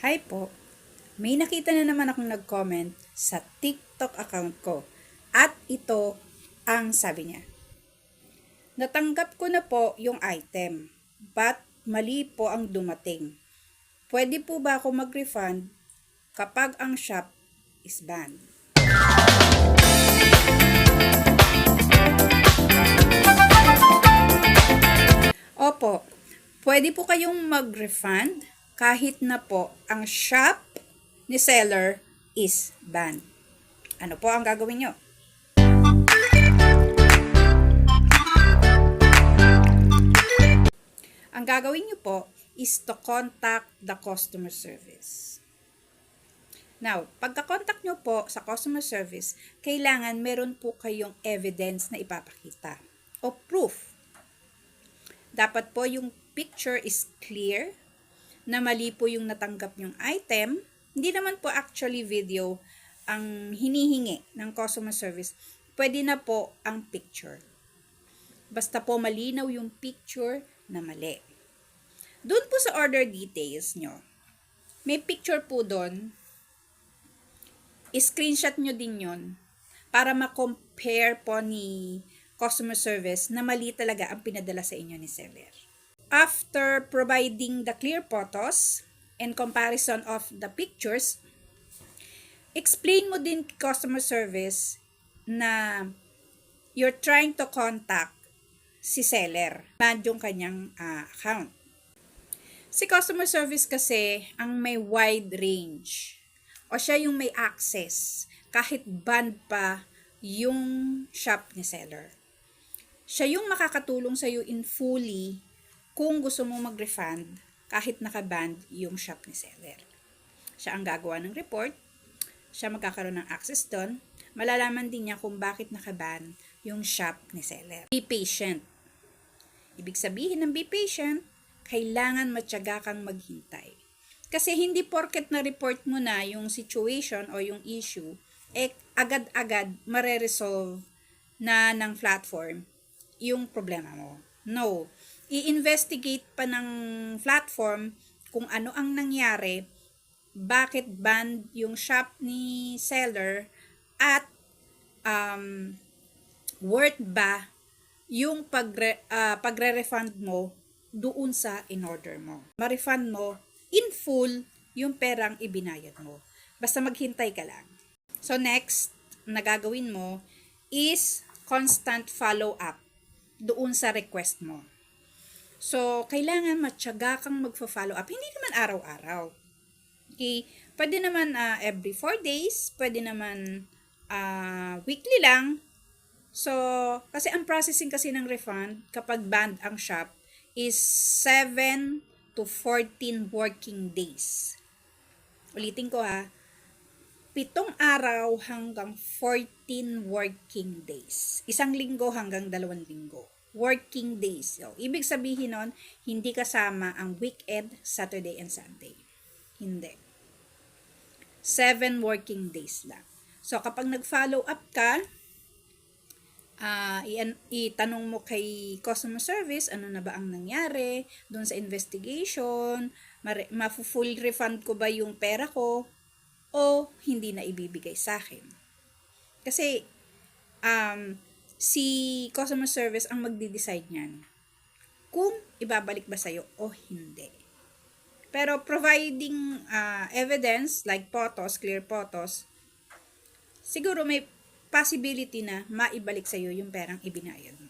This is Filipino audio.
Hi po, may nakita na naman akong nag-comment sa TikTok account ko at ito ang sabi niya. Natanggap ko na po yung item, but mali po ang dumating. Pwede po ba ako mag-refund kapag ang shop is banned? Opo, pwede po kayong mag-refund kahit na po ang shop ni seller is banned. Ano po ang gagawin nyo? Ang gagawin nyo po is to contact the customer service. Now, pagka-contact nyo po sa customer service, kailangan meron po kayong evidence na ipapakita o proof. Dapat po yung picture is clear, na mali po yung natanggap yung item. Hindi naman po actually video ang hinihingi ng customer service. Pwede na po ang picture. Basta po malinaw yung picture na mali. Doon po sa order details nyo, may picture po doon. I-screenshot nyo din yun para ma-compare po ni customer service na mali talaga ang pinadala sa inyo ni seller. After providing the clear photos and comparison of the pictures, explain mo din kay customer service na you're trying to contact si seller, ban yung kanyang account. Si customer service kasi ang may wide range o siya yung may access kahit banned pa yung shop ni seller. Siya yung makakatulong sa'yo in fully kung gusto mong mag-refund kahit naka-banned yung shop ni seller. Siya ang gagawa ng report, siya magkakaroon ng access doon, malalaman din niya kung bakit naka-ban yung shop ni seller. Be patient. Ibig sabihin ng be patient, kailangan matyaga kang maghintay. Kasi hindi porket na-report mo na yung situation o yung issue, agad-agad mare-resolve na ng platform yung problema mo. No. I-investigate pa ng platform kung ano ang nangyari, bakit banned yung shop ni seller, at worth ba yung pagre-refund mo doon sa in-order mo. Ma-refund mo in full yung perang ibinayad mo. Basta maghintay ka lang. So next na gagawin mo is constant follow-up doon sa request mo. So, kailangan matyaga kang magfa-follow up. Hindi naman araw-araw. Okay? Pwede naman every 4 days. Pwede naman weekly lang. So, kasi ang processing kasi ng refund kapag banned ang shop is 7 to 14 working days. Ulitin ko 7 araw hanggang 14 working days. 1 linggo hanggang 2 linggo. Working days. So, ibig sabihin nun, hindi kasama ang weekend, Saturday and Sunday. Hindi. 7 working days lang. So, kapag nag-follow up ka, itanong mo kay customer service, ano na ba ang nangyari, doon sa investigation, ma-full refund ko ba yung pera ko, o hindi na ibibigay sa akin. Kasi, si customer service ang magde-decide niyan kung ibabalik ba sa'yo o hindi. Pero providing evidence like photos, clear photos, siguro may possibility na maibalik sa'yo yung perang ibinayad mo.